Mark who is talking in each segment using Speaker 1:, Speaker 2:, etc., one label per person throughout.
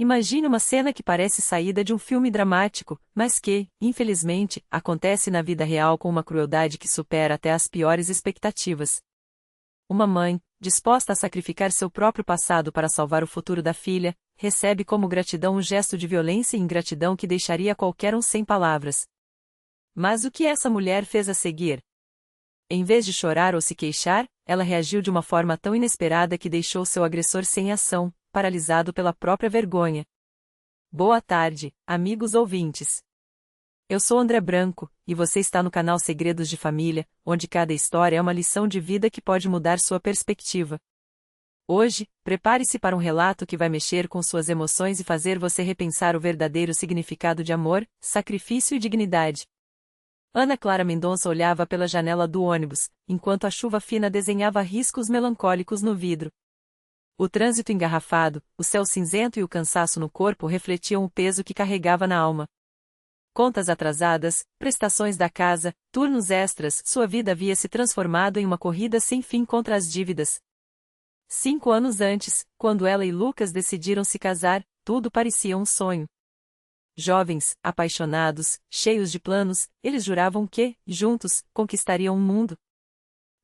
Speaker 1: Imagine uma cena que parece saída de um filme dramático, mas que, infelizmente, acontece na vida real com uma crueldade que supera até as piores expectativas. Uma mãe, disposta a sacrificar seu próprio passado para salvar o futuro da filha, recebe como gratidão um gesto de violência e ingratidão que deixaria qualquer um sem palavras. Mas o que essa mulher fez a seguir? Em vez de chorar ou se queixar, ela reagiu de uma forma tão inesperada que deixou seu agressor sem ação, paralisado pela própria vergonha. Boa tarde, amigos ouvintes. Eu sou André Branco, e você está no canal Segredos de Família, onde cada história é uma lição de vida que pode mudar sua perspectiva. Hoje, prepare-se para um relato que vai mexer com suas emoções e fazer você repensar o verdadeiro significado de amor, sacrifício e dignidade. Ana Clara Mendonça olhava pela janela do ônibus, enquanto a chuva fina desenhava riscos melancólicos no vidro. O trânsito engarrafado, o céu cinzento e o cansaço no corpo refletiam o peso que carregava na alma. Contas atrasadas, prestações da casa, turnos extras, sua vida havia se transformado em uma corrida sem fim contra as dívidas. 5 anos antes, quando ela e Lucas decidiram se casar, tudo parecia um sonho. Jovens, apaixonados, cheios de planos, eles juravam que, juntos, conquistariam o mundo.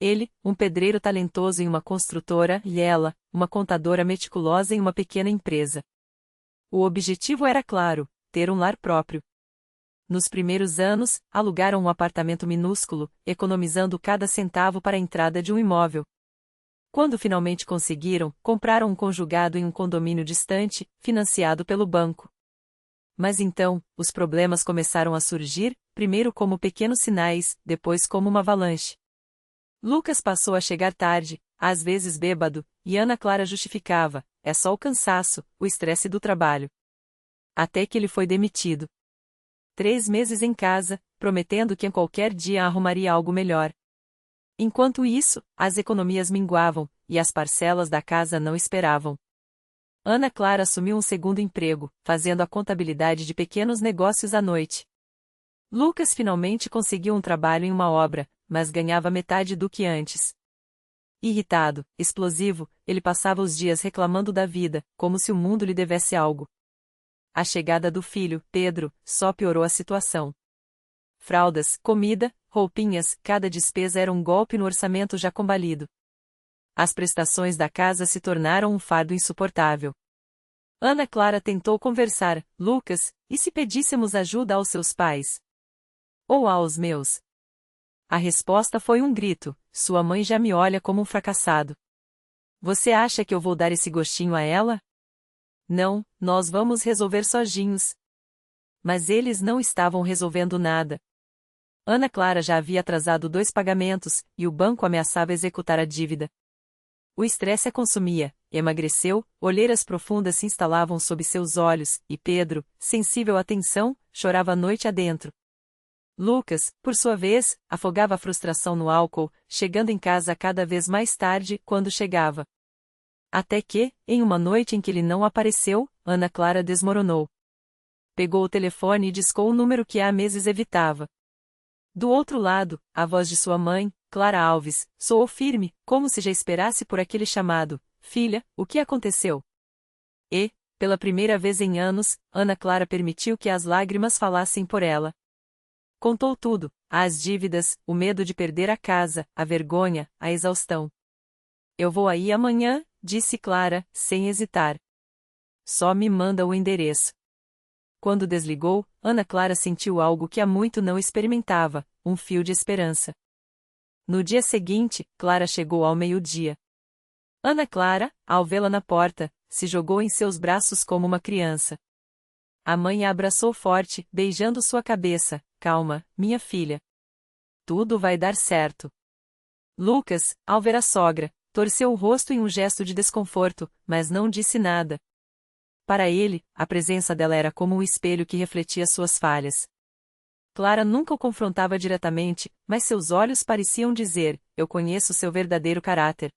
Speaker 1: Ele, um pedreiro talentoso em uma construtora, e ela, uma contadora meticulosa em uma pequena empresa. O objetivo era claro: ter um lar próprio. Nos primeiros anos, alugaram um apartamento minúsculo, economizando cada centavo para a entrada de um imóvel. Quando finalmente conseguiram, compraram um conjugado em um condomínio distante, financiado pelo banco. Mas então, os problemas começaram a surgir, primeiro como pequenos sinais, depois como uma avalanche. Lucas passou a chegar tarde, às vezes bêbado, e Ana Clara justificava: é só o cansaço, o estresse do trabalho. Até que ele foi demitido. 3 meses em casa, prometendo que em qualquer dia arrumaria algo melhor. Enquanto isso, as economias minguavam, e as parcelas da casa não esperavam. Ana Clara assumiu um segundo emprego, fazendo a contabilidade de pequenos negócios à noite. Lucas finalmente conseguiu um trabalho em uma obra, mas ganhava metade do que antes. Irritado, explosivo, ele passava os dias reclamando da vida, como se o mundo lhe devesse algo. A chegada do filho, Pedro, só piorou a situação. Fraldas, comida, roupinhas, cada despesa era um golpe no orçamento já combalido. As prestações da casa se tornaram um fardo insuportável. Ana Clara tentou conversar: Lucas, e se pedíssemos ajuda aos seus pais? Ou aos meus? A resposta foi um grito: sua mãe já me olha como um fracassado. Você acha que eu vou dar esse gostinho a ela? Não, nós vamos resolver sozinhos. Mas eles não estavam resolvendo nada. Ana Clara já havia atrasado 2 pagamentos, e o banco ameaçava executar a dívida. O estresse a consumia, emagreceu, olheiras profundas se instalavam sob seus olhos, e Pedro, sensível à tensão, chorava a noite adentro. Lucas, por sua vez, afogava a frustração no álcool, chegando em casa cada vez mais tarde, quando chegava. Até que, em uma noite em que ele não apareceu, Ana Clara desmoronou. Pegou o telefone e discou o número que há meses evitava. Do outro lado, a voz de sua mãe, Clara Alves, soou firme, como se já esperasse por aquele chamado: filha, o que aconteceu? E, pela primeira vez em anos, Ana Clara permitiu que as lágrimas falassem por ela. Contou tudo: as dívidas, o medo de perder a casa, a vergonha, a exaustão. Eu vou aí amanhã, disse Clara, sem hesitar. Só me manda o endereço. Quando desligou, Ana Clara sentiu algo que há muito não experimentava: um fio de esperança. No dia seguinte, Clara chegou ao meio-dia. Ana Clara, ao vê-la na porta, se jogou em seus braços como uma criança. A mãe a abraçou forte, beijando sua cabeça: calma, minha filha. Tudo vai dar certo. Lucas, ao ver a sogra, torceu o rosto em um gesto de desconforto, mas não disse nada. Para ele, a presença dela era como um espelho que refletia suas falhas. Clara nunca o confrontava diretamente, mas seus olhos pareciam dizer: eu conheço seu verdadeiro caráter.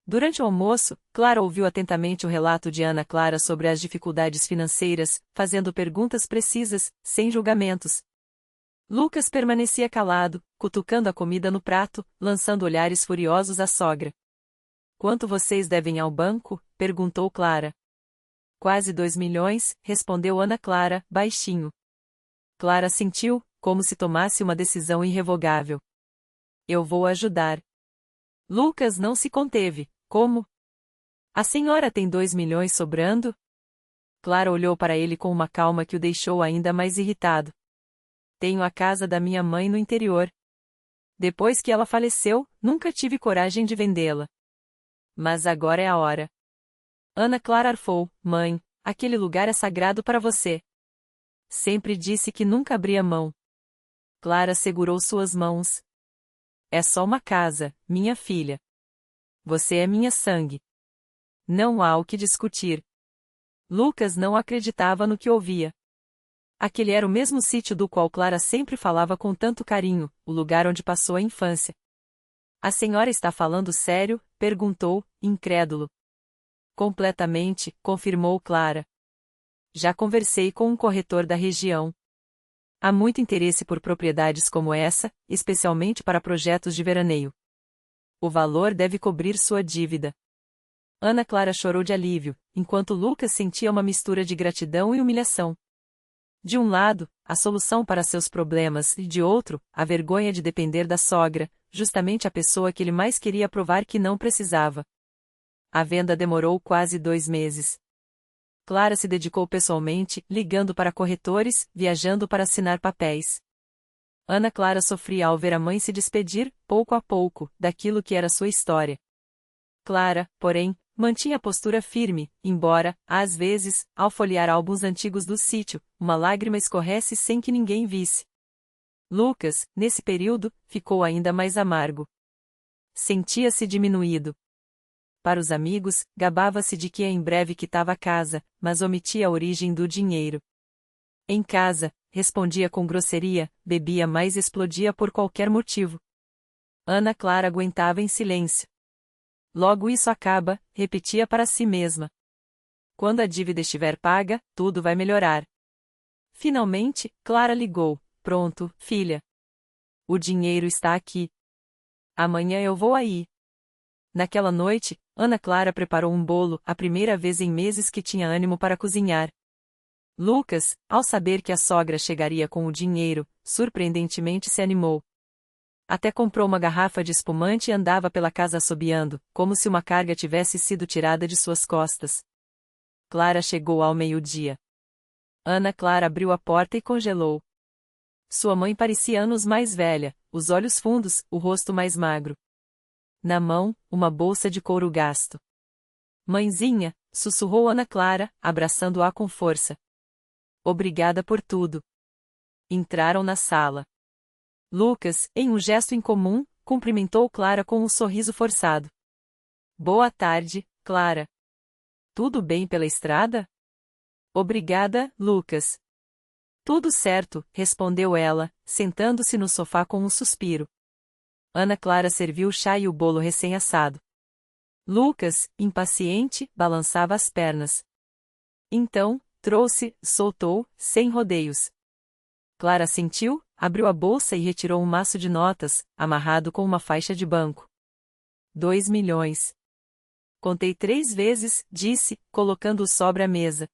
Speaker 1: Durante o almoço, Clara ouviu atentamente o relato de Ana Clara sobre as dificuldades financeiras, fazendo perguntas precisas, sem julgamentos. Lucas permanecia calado, cutucando a comida no prato, lançando olhares furiosos à sogra. Quanto vocês devem ao banco? Perguntou Clara. Quase 2 milhões, respondeu Ana Clara, baixinho. Clara sentiu, como se tomasse uma decisão irrevogável. Eu vou ajudar. Lucas não se conteve. Como? A senhora tem 2 milhões sobrando? Clara olhou para ele com uma calma que o deixou ainda mais irritado. Tenho a casa da minha mãe no interior. Depois que ela faleceu, nunca tive coragem de vendê-la. Mas agora é a hora. Ana Clara arfou. Mãe, aquele lugar é sagrado para você. Sempre disse que nunca abria mão. Clara segurou suas mãos. É só uma casa, minha filha. Você é minha sangue. Não há o que discutir. Lucas não acreditava no que ouvia. Aquele era o mesmo sítio do qual Clara sempre falava com tanto carinho, o lugar onde passou a infância. A senhora está falando sério? Perguntou, incrédulo. Completamente, confirmou Clara. Já conversei com um corretor da região. Há muito interesse por propriedades como essa, especialmente para projetos de veraneio. O valor deve cobrir sua dívida. Ana Clara chorou de alívio, enquanto Lucas sentia uma mistura de gratidão e humilhação. De um lado, a solução para seus problemas e de outro, a vergonha de depender da sogra, justamente a pessoa que ele mais queria provar que não precisava. A venda demorou quase 2 meses. Clara se dedicou pessoalmente, ligando para corretores, viajando para assinar papéis. Ana Clara sofria ao ver a mãe se despedir, pouco a pouco, daquilo que era sua história. Clara, porém, mantinha a postura firme, embora, às vezes, ao folhear álbuns antigos do sítio, uma lágrima escorresse sem que ninguém visse. Lucas, nesse período, ficou ainda mais amargo. Sentia-se diminuído. Para os amigos, gabava-se de que em breve quitava a casa, mas omitia a origem do dinheiro. Em casa, respondia com grosseria, bebia mais e explodia por qualquer motivo. Ana Clara aguentava em silêncio. Logo isso acaba, repetia para si mesma. Quando a dívida estiver paga, tudo vai melhorar. Finalmente, Clara ligou. Pronto, filha. O dinheiro está aqui. Amanhã eu vou aí. Naquela noite, Ana Clara preparou um bolo, a primeira vez em meses que tinha ânimo para cozinhar. Lucas, ao saber que a sogra chegaria com o dinheiro, surpreendentemente se animou. Até comprou uma garrafa de espumante e andava pela casa assobiando, como se uma carga tivesse sido tirada de suas costas. Clara chegou ao meio-dia. Ana Clara abriu a porta e congelou. Sua mãe parecia anos mais velha, os olhos fundos, o rosto mais magro. Na mão, uma bolsa de couro gasto. Mãezinha, sussurrou Ana Clara, abraçando-a com força. Obrigada por tudo. Entraram na sala. Lucas, em um gesto incomum, cumprimentou Clara com um sorriso forçado. Boa tarde, Clara. Tudo bem pela estrada? Obrigada, Lucas. Tudo certo, respondeu ela, sentando-se no sofá com um suspiro. Ana Clara serviu o chá e o bolo recém-assado. Lucas, impaciente, balançava as pernas. Então, trouxe, soltou, sem rodeios. Clara sentiu, abriu a bolsa e retirou um maço de notas, amarrado com uma faixa de banco. 2 milhões. Contei 3 vezes, disse, colocando-o sobre a mesa.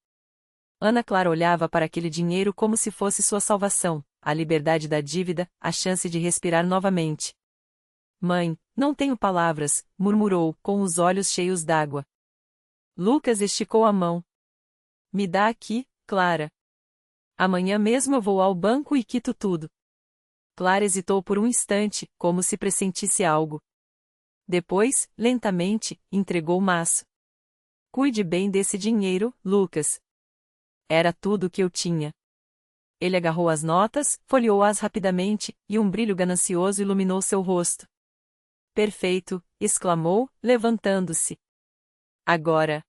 Speaker 1: Ana Clara olhava para aquele dinheiro como se fosse sua salvação, a liberdade da dívida, a chance de respirar novamente. Mãe, não tenho palavras, murmurou, com os olhos cheios d'água. Lucas esticou a mão. Me dá aqui, Clara. Amanhã mesmo eu vou ao banco e quito tudo. Clara hesitou por um instante, como se pressentisse algo. Depois, lentamente, entregou o maço. Cuide bem desse dinheiro, Lucas. Era tudo o que eu tinha. Ele agarrou as notas, folheou-as rapidamente, e um brilho ganancioso iluminou seu rosto. Perfeito, exclamou, levantando-se. Agora.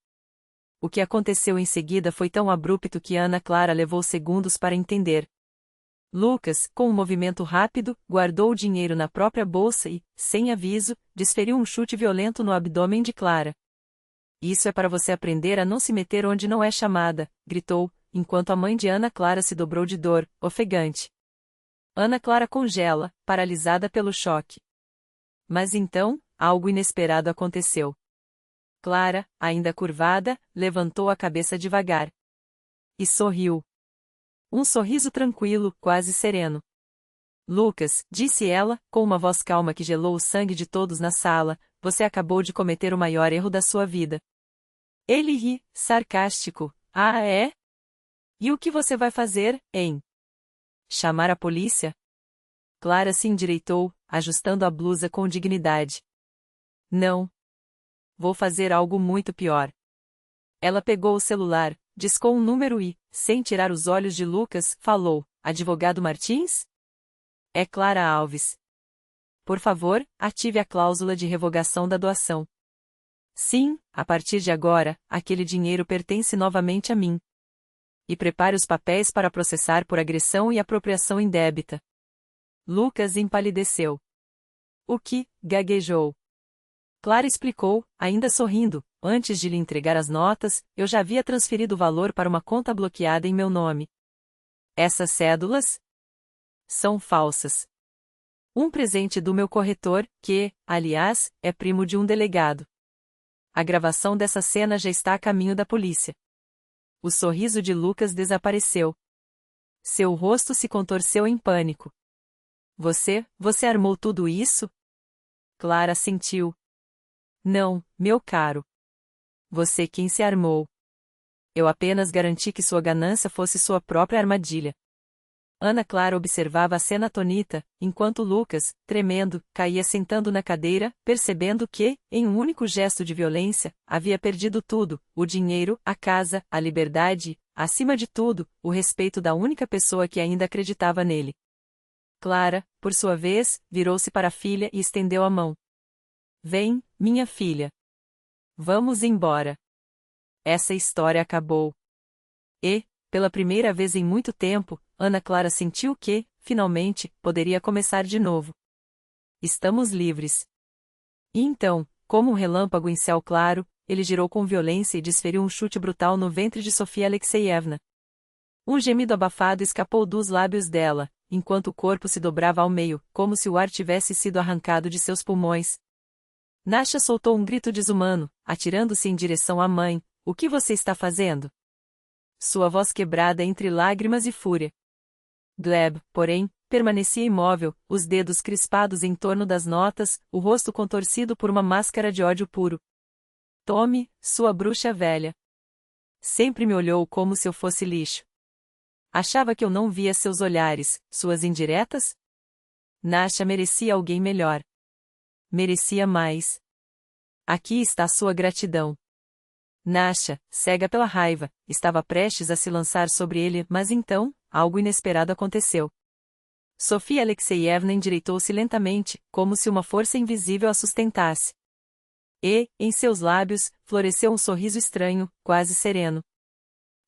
Speaker 1: O que aconteceu em seguida foi tão abrupto que Ana Clara levou segundos para entender. Lucas, com um movimento rápido, guardou o dinheiro na própria bolsa e, sem aviso, desferiu um chute violento no abdômen de Clara. Isso é para você aprender a não se meter onde não é chamada, gritou, enquanto a mãe de Ana Clara se dobrou de dor, ofegante. Ana Clara congela, paralisada pelo choque. Mas então, algo inesperado aconteceu. Clara, ainda curvada, levantou a cabeça devagar. E sorriu. Um sorriso tranquilo, quase sereno. Lucas, disse ela, com uma voz calma que gelou o sangue de todos na sala, você acabou de cometer o maior erro da sua vida. Ele ri, sarcástico. Ah, é? E o que você vai fazer, hein? Chamar a polícia? Clara se endireitou, ajustando a blusa com dignidade. Não. Vou fazer algo muito pior. Ela pegou o celular, discou um número e, sem tirar os olhos de Lucas, falou: Advogado Martins? É Clara Alves. Por favor, ative a cláusula de revogação da doação. Sim, a partir de agora, aquele dinheiro pertence novamente a mim. E prepare os papéis para processar por agressão e apropriação indébita. Lucas empalideceu. O que? Gaguejou. Clara explicou, ainda sorrindo, antes de lhe entregar as notas, eu já havia transferido o valor para uma conta bloqueada em meu nome. Essas cédulas? São falsas. Um presente do meu corretor, que, aliás, é primo de um delegado. A gravação dessa cena já está a caminho da polícia. O sorriso de Lucas desapareceu. Seu rosto se contorceu em pânico. Você armou tudo isso? Clara sentiu. Não, meu caro. Você quem se armou. Eu apenas garanti que sua ganância fosse sua própria armadilha. Ana Clara observava a cena atônita, enquanto Lucas, tremendo, caía sentando na cadeira, percebendo que, em um único gesto de violência, havia perdido tudo: o dinheiro, a casa, a liberdade, acima de tudo, o respeito da única pessoa que ainda acreditava nele. Clara, por sua vez, virou-se para a filha e estendeu a mão. Vem, minha filha. Vamos embora. Essa história acabou. E, pela primeira vez em muito tempo, Ana Clara sentiu que, finalmente, poderia começar de novo. Estamos livres. E então, como um relâmpago em céu claro, ele girou com violência e desferiu um chute brutal no ventre de Sofia Alexeyevna. Um gemido abafado escapou dos lábios dela, enquanto o corpo se dobrava ao meio, como se o ar tivesse sido arrancado de seus pulmões. Nasha soltou um grito desumano, atirando-se em direção à mãe. O que você está fazendo? Sua voz quebrada entre lágrimas e fúria. Gleb, porém, permanecia imóvel, os dedos crispados em torno das notas, o rosto contorcido por uma máscara de ódio puro. Tome, sua bruxa velha. Sempre me olhou como se eu fosse lixo. Achava que eu não via seus olhares, suas indiretas? Nasha merecia alguém melhor. Merecia mais. Aqui está sua gratidão. Nasha, cega pela raiva, estava prestes a se lançar sobre ele, mas então, algo inesperado aconteceu. Sofia Alexeyevna endireitou-se lentamente, como se uma força invisível a sustentasse. E, em seus lábios, floresceu um sorriso estranho, quase sereno.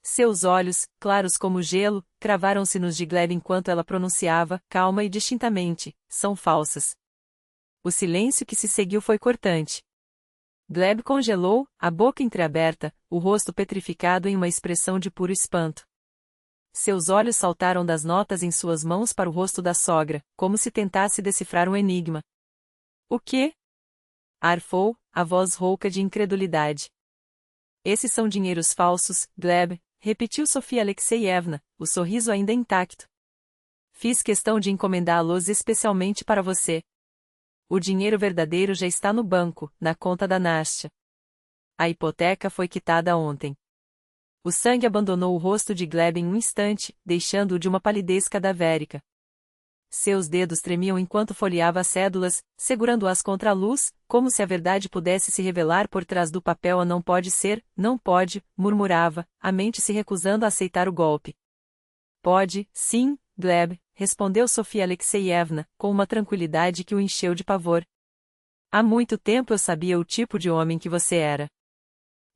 Speaker 1: Seus olhos, claros como gelo, cravaram-se nos de Gleb enquanto ela pronunciava, calma e distintamente, são falsas. O silêncio que se seguiu foi cortante. Gleb congelou, a boca entreaberta, o rosto petrificado em uma expressão de puro espanto. Seus olhos saltaram das notas em suas mãos para o rosto da sogra, como se tentasse decifrar um enigma. O quê? Arfou, a voz rouca de incredulidade. Esses são dinheiros falsos, Gleb, repetiu Sofia Alexeyevna, o sorriso ainda intacto. Fiz questão de encomendá-los especialmente para você. O dinheiro verdadeiro já está no banco, na conta da Nastya. A hipoteca foi quitada ontem. O sangue abandonou o rosto de Gleb em um instante, deixando-o de uma palidez cadavérica. Seus dedos tremiam enquanto folheava as cédulas, segurando-as contra a luz, como se a verdade pudesse se revelar por trás do papel. A não pode ser, não pode, murmurava, a mente se recusando a aceitar o golpe. Pode, sim, Gleb, respondeu Sofia Alexeyevna, com uma tranquilidade que o encheu de pavor. Há muito tempo eu sabia o tipo de homem que você era.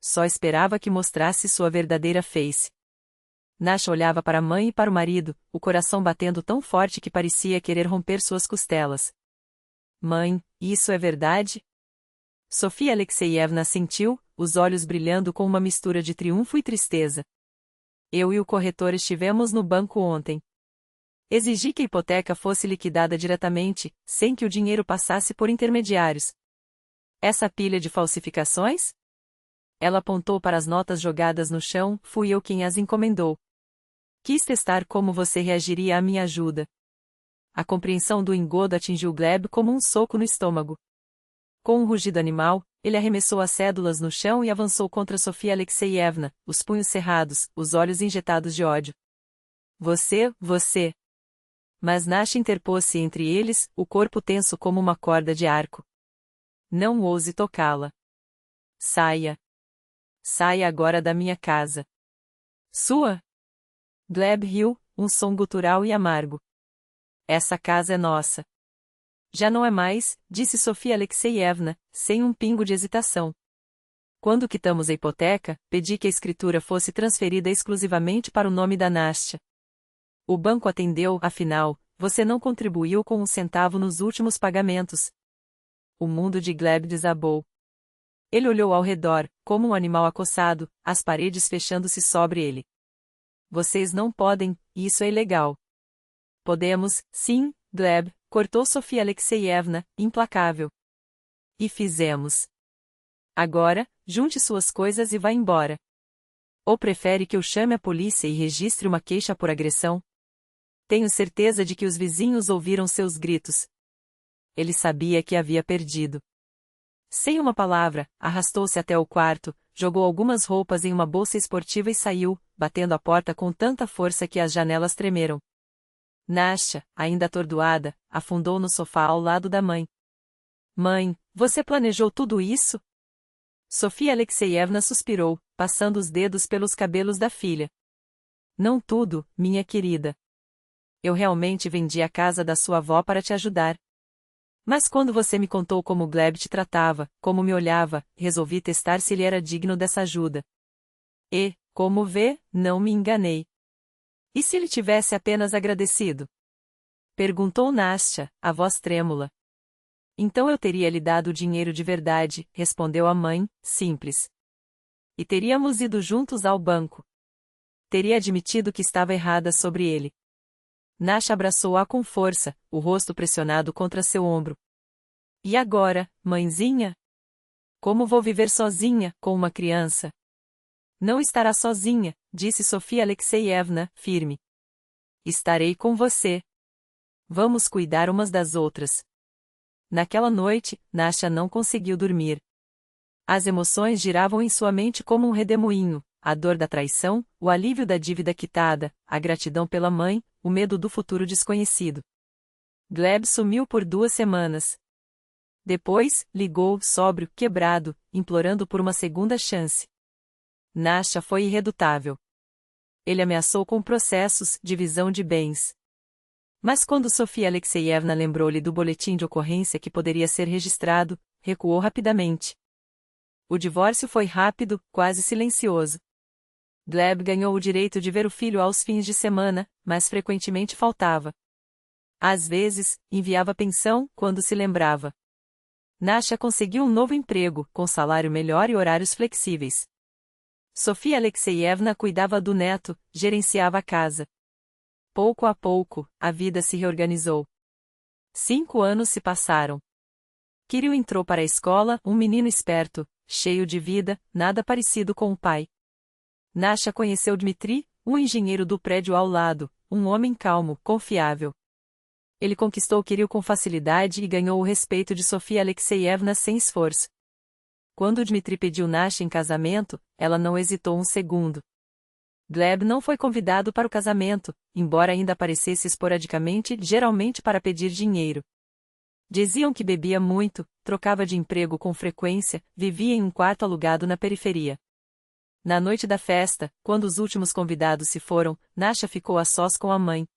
Speaker 1: Só esperava que mostrasse sua verdadeira face. Nasha olhava para a mãe e para o marido, o coração batendo tão forte que parecia querer romper suas costelas. Mãe, isso é verdade? Sofia Alexeyevna assentiu, os olhos brilhando com uma mistura de triunfo e tristeza. Eu e o corretor estivemos no banco ontem. Exigi que a hipoteca fosse liquidada diretamente, sem que o dinheiro passasse por intermediários. Essa pilha de falsificações? Ela apontou para as notas jogadas no chão, fui eu quem as encomendou. Quis testar como você reagiria à minha ajuda. A compreensão do engodo atingiu Gleb como um soco no estômago. Com um rugido animal, ele arremessou as cédulas no chão e avançou contra Sofia Alexeyevna, os punhos cerrados, os olhos injetados de ódio. Você! Mas Nasha interpôs-se entre eles, o corpo tenso como uma corda de arco. Não ouse tocá-la. Saia. Saia agora da minha casa. Sua? Gleb riu, um som gutural e amargo. Essa casa é nossa. Já não é mais, disse Sofia Alexeyevna, sem um pingo de hesitação. Quando quitamos a hipoteca, pedi que a escritura fosse transferida exclusivamente para o nome da Nastya. O banco atendeu, afinal, você não contribuiu com um centavo nos últimos pagamentos. O mundo de Gleb desabou. Ele olhou ao redor, como um animal acossado, as paredes fechando-se sobre ele. Vocês não podem, isso é ilegal. Podemos, sim, Gleb, cortou Sofia Alexeyevna, implacável. E fizemos. Agora, junte suas coisas e vá embora. Ou prefere que eu chame a polícia e registre uma queixa por agressão? Tenho certeza de que os vizinhos ouviram seus gritos. Ele sabia que havia perdido. Sem uma palavra, arrastou-se até o quarto, jogou algumas roupas em uma bolsa esportiva e saiu, batendo a porta com tanta força que as janelas tremeram. Nastya, ainda atordoada, afundou no sofá ao lado da mãe. Mãe, você planejou tudo isso? Sofia Alexeyevna suspirou, passando os dedos pelos cabelos da filha. Não tudo, minha querida. Eu realmente vendi a casa da sua avó para te ajudar. Mas quando você me contou como Gleb te tratava, como me olhava, resolvi testar se ele era digno dessa ajuda. E, como vê, não me enganei. E se ele tivesse apenas agradecido? Perguntou Nastya, a voz trêmula. Então eu teria lhe dado o dinheiro de verdade, respondeu a mãe, simples. E teríamos ido juntos ao banco. Teria admitido que estava errada sobre ele. Nastya abraçou-a com força, o rosto pressionado contra seu ombro. E agora, mãezinha? Como vou viver sozinha, com uma criança? Não estará sozinha, disse Sofia Alexeyevna, firme. Estarei com você. Vamos cuidar umas das outras. Naquela noite, Nastya não conseguiu dormir. As emoções giravam em sua mente como um redemoinho, a dor da traição, o alívio da dívida quitada, a gratidão pela mãe, o medo do futuro desconhecido. Gleb sumiu por 2 semanas. Depois, ligou, sóbrio, quebrado, implorando por uma segunda chance. Nastya foi irredutável. Ele ameaçou com processos, divisão de bens. Mas quando Sofia Alexeyevna lembrou-lhe do boletim de ocorrência que poderia ser registrado, recuou rapidamente. O divórcio foi rápido, quase silencioso. Gleb ganhou o direito de ver o filho aos fins de semana, mas frequentemente faltava. Às vezes, enviava pensão, quando se lembrava. Nastya conseguiu um novo emprego, com salário melhor e horários flexíveis. Sofia Alexeyevna cuidava do neto, gerenciava a casa. Pouco a pouco, a vida se reorganizou. 5 anos se passaram. Kirill entrou para a escola, um menino esperto, cheio de vida, nada parecido com o pai. Nastya conheceu Dmitri, um engenheiro do prédio ao lado, um homem calmo, confiável. Ele conquistou Kirill com facilidade e ganhou o respeito de Sofia Alexeyevna sem esforço. Quando Dmitri pediu Nastya em casamento, ela não hesitou um segundo. Gleb não foi convidado para o casamento, embora ainda aparecesse esporadicamente, geralmente para pedir dinheiro. Diziam que bebia muito, trocava de emprego com frequência, vivia em um quarto alugado na periferia. Na noite da festa, quando os últimos convidados se foram, Nastya ficou a sós com a mãe.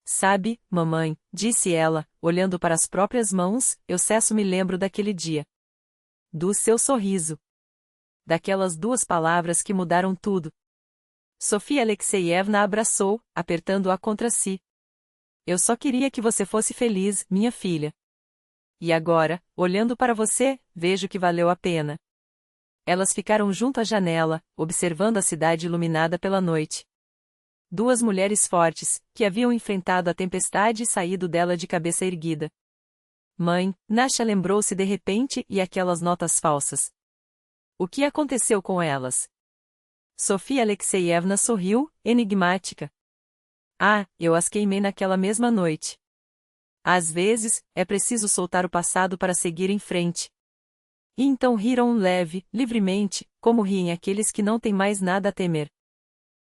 Speaker 1: Sabe, mamãe, disse ela, olhando para as próprias mãos, eu me lembro daquele dia. Do seu sorriso. Daquelas 2 palavras que mudaram tudo. Sofia Alexeyevna a abraçou, apertando-a contra si. Eu só queria que você fosse feliz, minha filha. E agora, olhando para você, vejo que valeu a pena. Elas ficaram junto à janela, observando a cidade iluminada pela noite. 2 mulheres fortes, que haviam enfrentado a tempestade e saído dela de cabeça erguida. Mãe, Nastya lembrou-se de repente, e aquelas notas falsas. O que aconteceu com elas? Sofia Alexeyevna sorriu, enigmática. Ah, eu as queimei naquela mesma noite. Às vezes, é preciso soltar o passado para seguir em frente. E então riram livremente, como riem aqueles que não têm mais nada a temer.